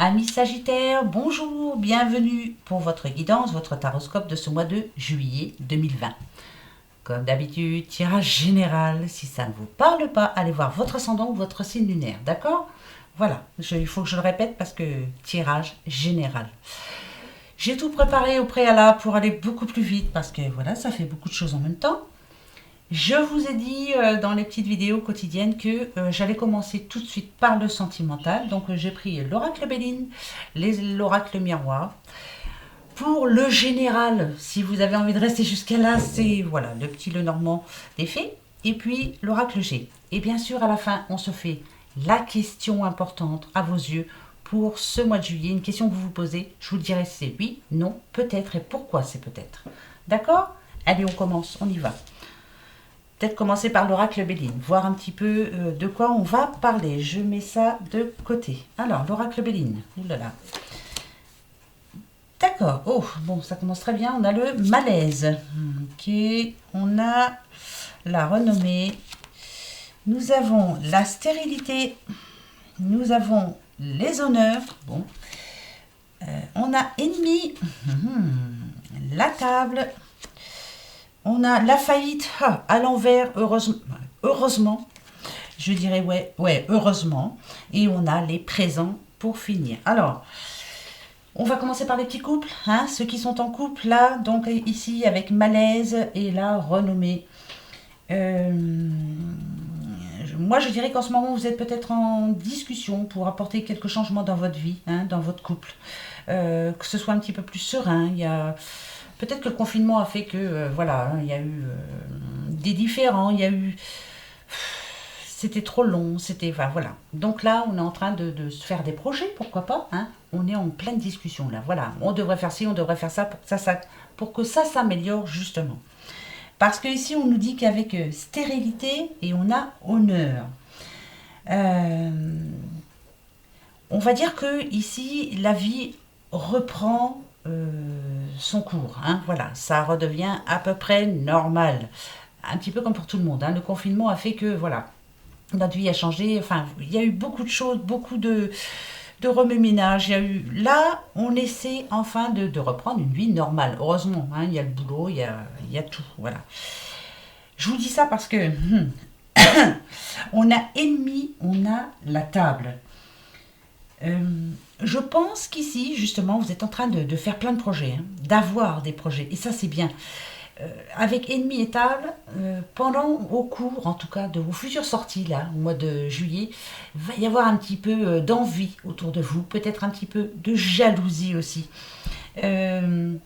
Amis Sagittaires, bonjour, bienvenue pour votre guidance, votre taroscope de ce mois de juillet 2020. Comme d'habitude, tirage général. Si ça ne vous parle pas, allez voir votre ascendant ou votre signe lunaire, d'accord? Voilà, il faut que je le répète parce que tirage général. J'ai tout préparé au préalable pour aller beaucoup plus vite parce que voilà, ça fait beaucoup de choses en même temps. Je vous ai dit dans les petites vidéos quotidiennes que j'allais commencer tout de suite par le sentimental. Donc j'ai pris l'oracle Béline, l'oracle miroir. Pour le général, si vous avez envie de rester jusqu'à là, c'est voilà le petit Lenormand des fées. Et puis l'oracle G. Et bien sûr, à la fin, on se fait la question importante à vos yeux pour ce mois de juillet. Une question que vous vous posez, je vous dirai si c'est oui, non, peut-être et pourquoi c'est peut-être. D'accord? Allez, on commence, on y va. Peut-être commencer par l'oracle Béline, voir un petit peu de quoi on va parler. Je mets ça de côté. Alors, l'oracle Béline. Ouh là là. D'accord. Oh, bon, ça commence très bien. On a le malaise. Ok. On a la renommée. Nous avons la stérilité. Nous avons les honneurs. Bon. On a ennemi. La table. On a la faillite à l'envers, heureusement. Je dirais ouais, heureusement. Et on a les présents pour finir. Alors, on va commencer par les petits couples. Hein, ceux qui sont en couple, là, donc ici avec malaise et la renommée. Moi, je dirais qu'en ce moment, vous êtes peut-être en discussion pour apporter quelques changements dans votre vie, hein, dans votre couple. Que ce soit un petit peu plus serein. Il y a... Peut-être que le confinement a fait que, voilà, il y a eu des différends, il y a eu... C'était trop long, c'était... Enfin, voilà. Donc là, on est en train de se faire des projets, pourquoi pas, hein. On est en pleine discussion, là. Voilà, on devrait faire ci, on devrait faire ça pour que ça s'améliore, justement. Parce que ici, on nous dit qu'avec stérilité, et on a honneur. On va dire que ici, la vie reprend... son cours, hein, voilà, ça redevient à peu près normal, un petit peu comme pour tout le monde, hein. Le confinement a fait que, voilà, notre vie a changé, enfin, il y a eu beaucoup de choses, beaucoup de remue-ménage, il y a eu, là, on essaie enfin de reprendre une vie normale, heureusement, hein, il y a le boulot, il y a tout, voilà. Je vous dis ça parce que, on a ennemi, on a la table. Je pense qu'ici, justement, vous êtes en train de faire plein de projets, hein, d'avoir des projets, et ça c'est bien. Avec ennemi et table, au cours, en tout cas, de vos futures sorties, là, au mois de juillet, il va y avoir un petit peu d'envie autour de vous, peut-être un petit peu de jalousie aussi. Quelque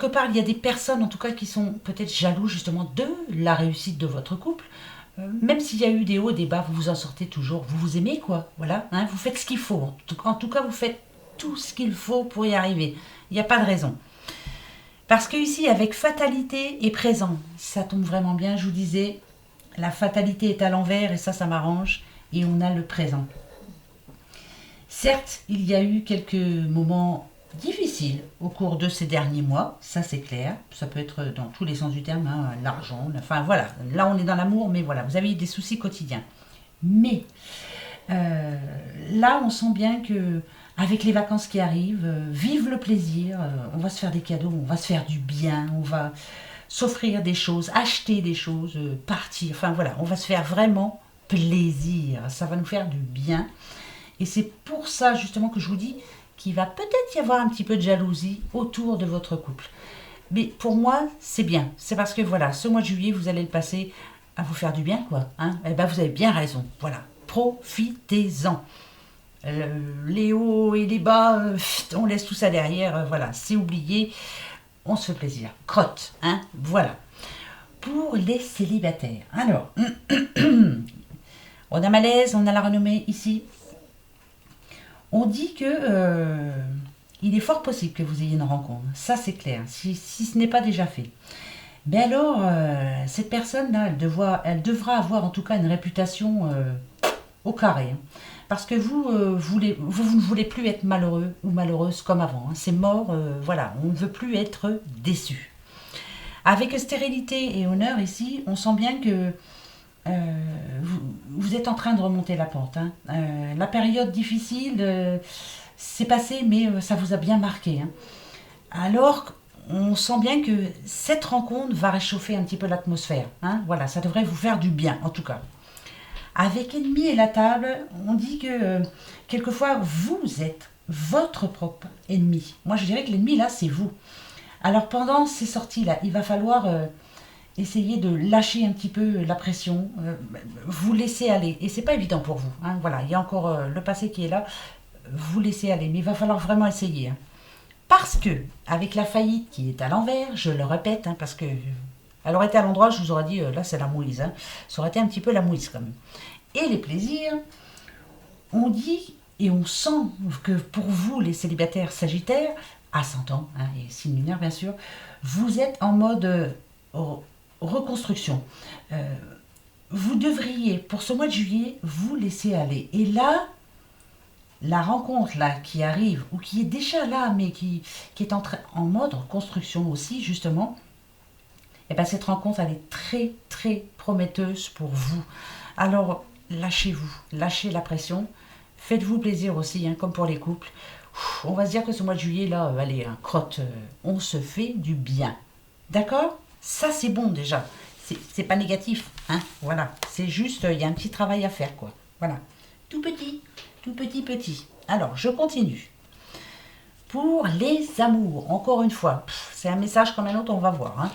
part, il y a des personnes, en tout cas, qui sont peut-être jalouses, justement, de la réussite de votre couple. Même s'il y a eu des hauts, des bas, vous vous en sortez toujours. Vous vous aimez, quoi. Voilà. Hein, vous faites ce qu'il faut. En tout cas, vous faites tout ce qu'il faut pour y arriver. Il n'y a pas de raison. Parce que ici, avec fatalité et présent, ça tombe vraiment bien. Je vous disais, la fatalité est à l'envers et ça m'arrange. Et on a le présent. Certes, il y a eu quelques moments difficiles au cours de ces derniers mois, ça c'est clair, ça peut être dans tous les sens du terme, hein, l'argent, enfin voilà, là on est dans l'amour, mais voilà, vous avez eu des soucis quotidiens. Mais là on sent bien que avec les vacances qui arrivent, vive le plaisir, on va se faire des cadeaux, on va se faire du bien, on va s'offrir des choses, acheter des choses, partir, enfin voilà, on va se faire vraiment plaisir, ça va nous faire du bien. Et c'est pour ça justement que je vous dis qu'il va peut-être y avoir un petit peu de jalousie autour de votre couple. Mais pour moi, c'est bien. C'est parce que voilà, ce mois de juillet, vous allez le passer à vous faire du bien, quoi. Hein, et ben, vous avez bien raison. Voilà, profitez-en. Les hauts et les bas, on laisse tout ça derrière. Voilà, c'est oublié. On se fait plaisir. Crotte, hein, voilà. Pour les célibataires. Alors, on a malaise, on a la renommée ici. On dit que il est fort possible que vous ayez une rencontre. Ça, c'est clair, si ce n'est pas déjà fait. Mais alors, cette personne-là, elle devra avoir en tout cas une réputation au carré. Hein. Parce que vous ne voulez plus être malheureux ou malheureuse comme avant. Hein. C'est mort, voilà, on ne veut plus être déçu. Avec stérilité et honneur ici, on sent bien que vous êtes en train de remonter la pente. Hein. La période difficile, c'est passé, mais ça vous a bien marqué. Hein. Alors, on sent bien que cette rencontre va réchauffer un petit peu l'atmosphère. Hein. Voilà, ça devrait vous faire du bien, en tout cas. Avec Ennemi et la table, on dit que quelquefois, vous êtes votre propre ennemi. Moi, je dirais que l'ennemi, là, c'est vous. Alors, pendant ces sorties-là, il va falloir essayer de lâcher un petit peu la pression, vous laisser aller. Et c'est pas évident pour vous. Hein. Voilà, il y a encore le passé qui est là. Vous laissez aller, mais il va falloir vraiment essayer. Hein. Parce que, avec la faillite qui est à l'envers, je le répète, hein, parce que elle aurait été à l'endroit, je vous aurais dit, là c'est la mouise. Hein. Ça aurait été un petit peu la mouise quand même. Et les plaisirs, on dit et on sent que pour vous, les célibataires sagittaires, ascendant, hein, et signe lunaire bien sûr, vous êtes en mode reconstruction. Vous devriez, pour ce mois de juillet, vous laisser aller. Et là, la rencontre là qui arrive, ou qui est déjà là, mais qui est en mode construction aussi, justement, et ben cette rencontre, elle est très, très prometteuse pour vous. Alors, lâchez-vous, lâchez la pression, faites-vous plaisir aussi, hein, comme pour les couples. On va se dire que ce mois de juillet, là, allez, hein, crotte, on se fait du bien. D'accord? Ça, c'est bon déjà. C'est pas négatif, hein, voilà. C'est juste, il y a un petit travail à faire, quoi. Voilà. Tout petit, tout petit, petit. Alors, je continue. Pour les amours, encore une fois, c'est un message comme un autre, on va voir. Hein.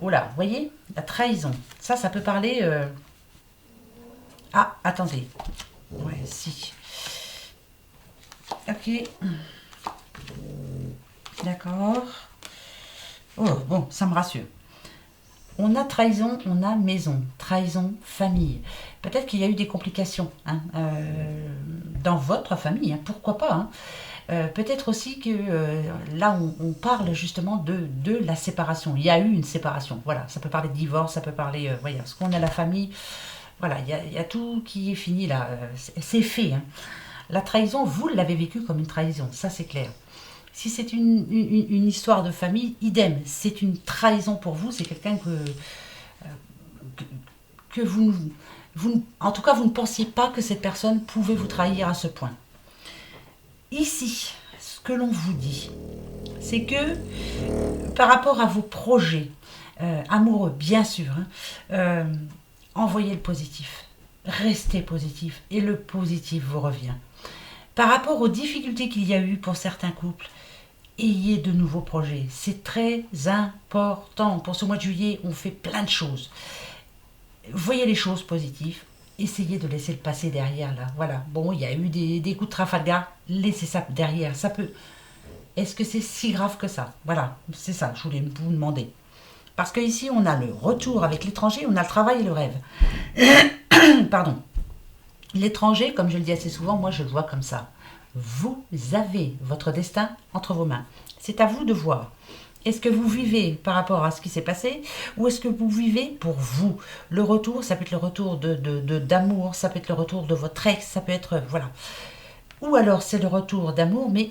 Oula, vous voyez, la trahison. Ça peut parler... Ah, attendez. Ouais, si. Ok. D'accord. Oh, bon, ça me rassure. On a trahison, on a maison. Trahison, famille. Peut-être qu'il y a eu des complications hein, dans votre famille, hein, pourquoi pas. Hein. Peut-être aussi que là, on parle justement de la séparation. Il y a eu une séparation. Voilà, ça peut parler de divorce, ça peut parler... voyez, ce qu'on a la famille, voilà, il y a tout qui est fini là. C'est fait. Hein. La trahison, vous l'avez vécu comme une trahison, ça c'est clair. Si c'est une histoire de famille, idem, c'est une trahison pour vous, c'est quelqu'un que vous, en tout cas, vous ne pensiez pas que cette personne pouvait vous trahir à ce point. Ici, ce que l'on vous dit, c'est que par rapport à vos projets amoureux, bien sûr, hein, envoyez le positif, restez positif et le positif vous revient. Par rapport aux difficultés qu'il y a eu pour certains couples, ayez de nouveaux projets. C'est très important. Pour ce mois de juillet, on fait plein de choses. Voyez les choses positives. Essayez de laisser le passé derrière là. Voilà. Bon, il y a eu des coups de Trafalgar. Laissez ça derrière. Ça peut. Est-ce que c'est si grave que ça? Voilà. C'est ça. Je voulais vous demander. Parce qu'ici, on a le retour avec l'étranger, on a le travail et le rêve. Pardon. L'étranger, comme je le dis assez souvent, moi je le vois comme ça. Vous avez votre destin entre vos mains. C'est à vous de voir. Est-ce que vous vivez par rapport à ce qui s'est passé ou est-ce que vous vivez pour vous? Le retour, ça peut être le retour d'amour, ça peut être le retour de votre ex, ça peut être... Voilà. Ou alors c'est le retour d'amour, mais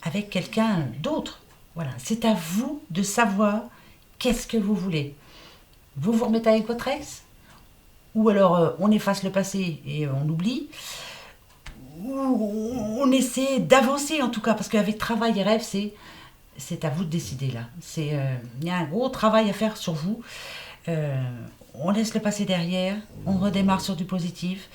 avec quelqu'un d'autre. Voilà. C'est à vous de savoir qu'est-ce que vous voulez. Vous vous remettez avec votre ex? Ou alors on efface le passé et on oublie, ou on essaie d'avancer en tout cas, parce qu'avec travail et rêve, c'est à vous de décider là. Il y a un gros travail à faire sur vous. On laisse le passé derrière, on redémarre sur du positif.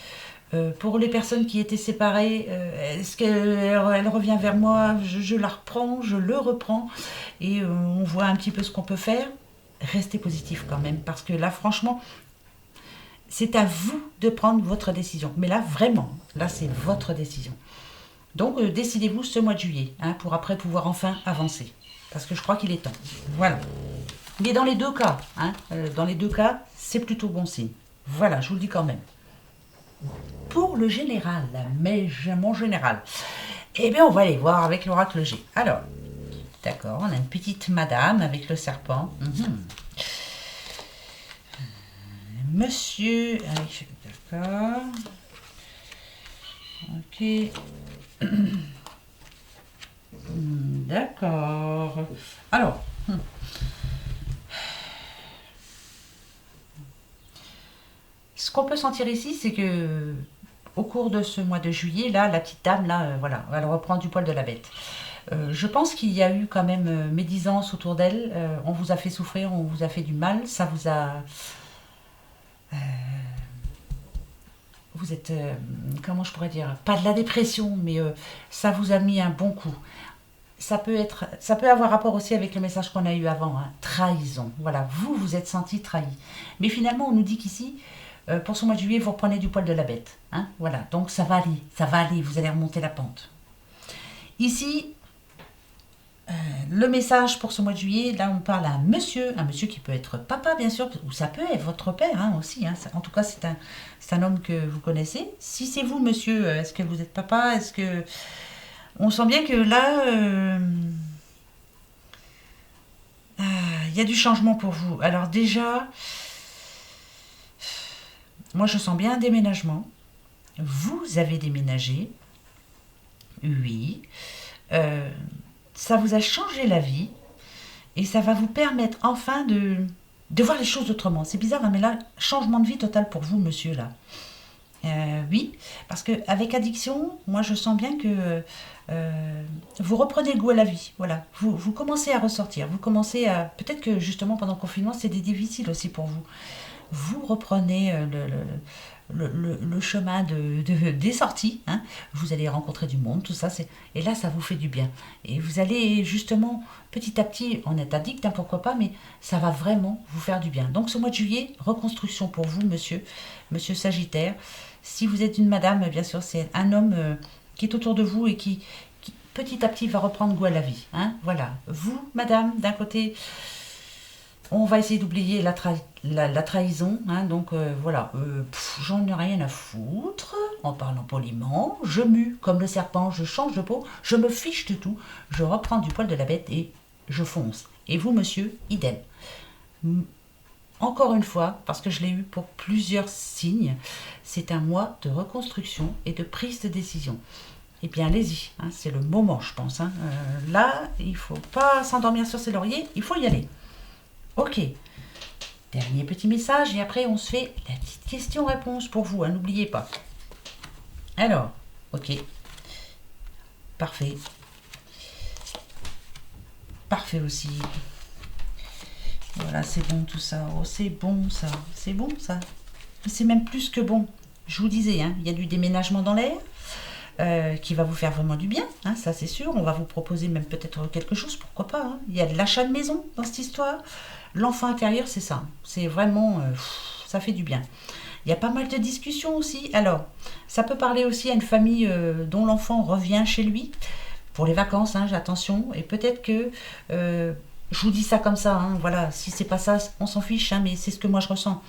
Pour les personnes qui étaient séparées, est-ce qu'elle revient vers moi, je la reprends, je le reprends, et on voit un petit peu ce qu'on peut faire. Restez positif quand même, parce que là franchement, c'est à vous de prendre votre décision. Mais là, vraiment, là, c'est votre décision. Donc, décidez-vous ce mois de juillet, hein, pour après pouvoir enfin avancer. Parce que je crois qu'il est temps. Voilà. Mais dans les deux cas, hein, c'est plutôt bon signe. Voilà, je vous le dis quand même. Pour le général, mon général, eh bien, on va aller voir avec l'oracle G. Alors, d'accord, on a une petite madame avec le serpent. Monsieur... D'accord. Ok. D'accord. Alors. ressentir ici, c'est que au cours de ce mois de juillet, là, la petite dame, là, voilà, elle reprend du poil de la bête. Je pense qu'il y a eu quand même médisance autour d'elle. On vous a fait souffrir, on vous a fait du mal. Ça vous a... vous êtes... comment je pourrais dire? Pas de la dépression, mais ça vous a mis un bon coup. Ça peut avoir rapport aussi avec le message qu'on a eu avant, hein, trahison. Voilà, vous vous êtes senti trahi. Mais finalement, on nous dit qu'ici, pour ce mois de juillet, vous reprenez du poil de la bête. Hein, voilà, donc ça va aller, vous allez remonter la pente. Ici, le message pour ce mois de juillet, là on parle à un monsieur qui peut être papa bien sûr, ou ça peut être votre père hein, aussi. Hein, en tout cas, c'est un homme que vous connaissez. Si c'est vous, monsieur, est-ce que vous êtes papa? Est-ce que... On sent bien que là, il y a du changement pour vous. Alors déjà, moi je sens bien un déménagement. Vous avez déménagé. Oui. Ça vous a changé la vie. Et ça va vous permettre enfin de voir les choses autrement. C'est bizarre, hein, mais là, changement de vie total pour vous, monsieur, là. Oui, parce qu'avec addiction, moi je sens bien que vous reprenez le goût à la vie. Voilà, vous commencez à ressortir. Vous commencez à... Peut-être que justement pendant le confinement, c'était difficile aussi pour vous. Vous reprenez le chemin des sorties. Hein. Vous allez rencontrer du monde, tout ça. Et là, ça vous fait du bien. Et vous allez justement, petit à petit, on est addict, hein, pourquoi pas, mais ça va vraiment vous faire du bien. Donc ce mois de juillet, reconstruction pour vous, monsieur Sagittaire. Si vous êtes une madame, bien sûr, c'est un homme qui est autour de vous et qui petit à petit va reprendre goût à la vie. Hein. Voilà. Vous, madame, d'un côté... On va essayer d'oublier la trahison, hein, donc voilà, j'en ai rien à foutre, en parlant poliment, je mue comme le serpent, je change de peau, je me fiche de tout, je reprends du poil de la bête et je fonce. Et vous, monsieur, idem. Encore une fois, parce que je l'ai eu pour plusieurs signes, c'est un mois de reconstruction et de prise de décision. Eh bien, allez-y, hein, c'est le moment, je pense. Hein. Là, il ne faut pas s'endormir sur ses lauriers, il faut y aller. Ok, dernier petit message et après on se fait la petite question-réponse pour vous, hein, n'oubliez pas. Alors, ok, parfait. Parfait aussi. Voilà, c'est bon tout ça. Oh, c'est bon ça. C'est bon ça. C'est même plus que bon. Je vous disais, hein, il y a du déménagement dans l'air. Qui va vous faire vraiment du bien, hein, ça c'est sûr. On va vous proposer même peut-être quelque chose, pourquoi pas. Hein. Il y a de l'achat de maison dans cette histoire. L'enfant intérieur, c'est ça. C'est vraiment... ça fait du bien. Il y a pas mal de discussions aussi. Alors, ça peut parler aussi à une famille dont l'enfant revient chez lui pour les vacances, hein, attention. Et peut-être que... je vous dis ça comme ça, hein, voilà. Si c'est pas ça, on s'en fiche, hein, mais c'est ce que moi je ressens.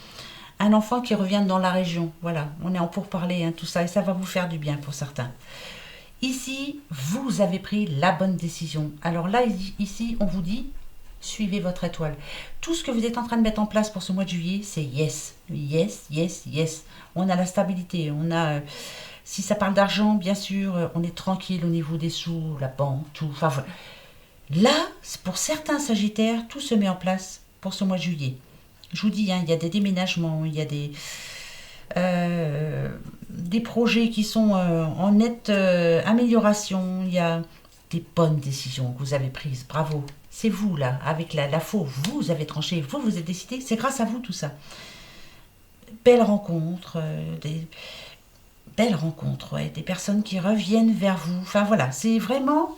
Un enfant qui revient dans la région, voilà, on est en pourparlers, hein, tout ça, et ça va vous faire du bien pour certains. Ici, vous avez pris la bonne décision. Alors là, ici, on vous dit, suivez votre étoile. Tout ce que vous êtes en train de mettre en place pour ce mois de juillet, c'est yes, yes, yes, yes. On a la stabilité, on a... si ça parle d'argent, bien sûr, on est tranquille au niveau des sous, la banque, tout. Enfin, voilà. Là, pour certains Sagittaires, tout se met en place pour ce mois de juillet. Je vous dis, hein, il y a des déménagements, il y a des projets qui sont en nette amélioration, il y a des bonnes décisions que vous avez prises, bravo. C'est vous là, avec la faux, vous avez tranché, vous êtes décidé, c'est grâce à vous tout ça. Belles rencontres, ouais, des personnes qui reviennent vers vous, enfin voilà, c'est vraiment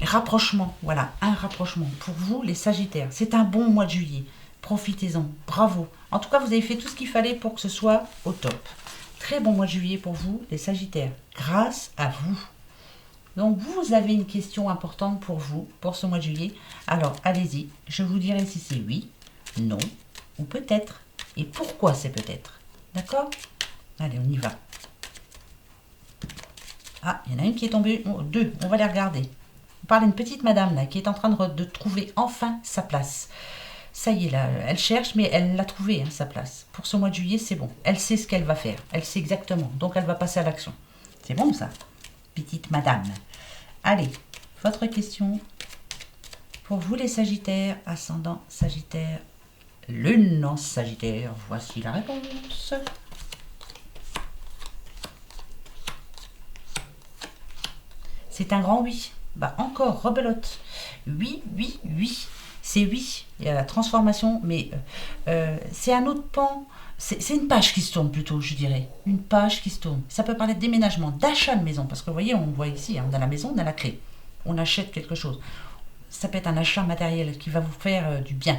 rapprochement, voilà, un rapprochement pour vous les Sagittaires. C'est un bon mois de juillet. Profitez-en, bravo. En tout cas, vous avez fait tout ce qu'il fallait pour que ce soit au top. Très bon mois de juillet pour vous, les Sagittaires, grâce à vous. Donc, vous avez une question importante pour vous, pour ce mois de juillet. Alors, allez-y, je vous dirai si c'est oui, non ou peut-être. Et pourquoi c'est peut-être. D'accord? Allez, on y va. Ah, il y en a une qui est tombée. Oh, deux, on va les regarder. On parle d'une petite madame là, qui est en train de trouver enfin sa place. Ça y est, là, elle cherche, mais elle l'a trouvé, hein, sa place. Pour ce mois de juillet, c'est bon. Elle sait ce qu'elle va faire. Elle sait exactement. Donc, elle va passer à l'action. C'est bon, ça, petite madame. Allez, votre question. Pour vous, les Sagittaires, ascendant Sagittaire, lune en Sagittaire, voici la réponse. C'est un grand oui. Bah encore, rebelote. Oui, oui, oui. C'est oui. Il y a la transformation, mais c'est un autre pan. C'est une page qui se tourne plutôt, je dirais. Une page qui se tourne. Ça peut parler de déménagement, d'achat de maison. Parce que vous voyez, on voit ici, hein, on a la maison, on a la clé. On achète quelque chose. Ça peut être un achat matériel qui va vous faire du bien.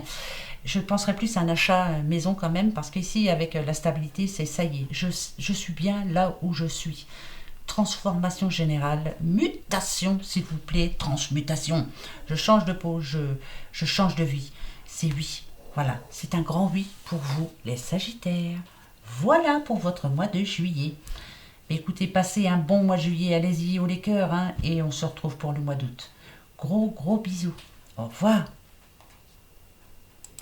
Je penserais plus à un achat maison quand même, parce qu'ici, avec la stabilité, c'est ça y est, je suis bien là où je suis. Transformation générale, mutation, s'il vous plaît, transmutation. Je change de peau, je change de vie. C'est oui. Voilà, c'est un grand oui pour vous, les Sagittaires. Voilà pour votre mois de juillet. Écoutez, passez un bon mois de juillet, allez-y, haut les cœurs, hein, et on se retrouve pour le mois d'août. Gros, gros bisous. Au revoir.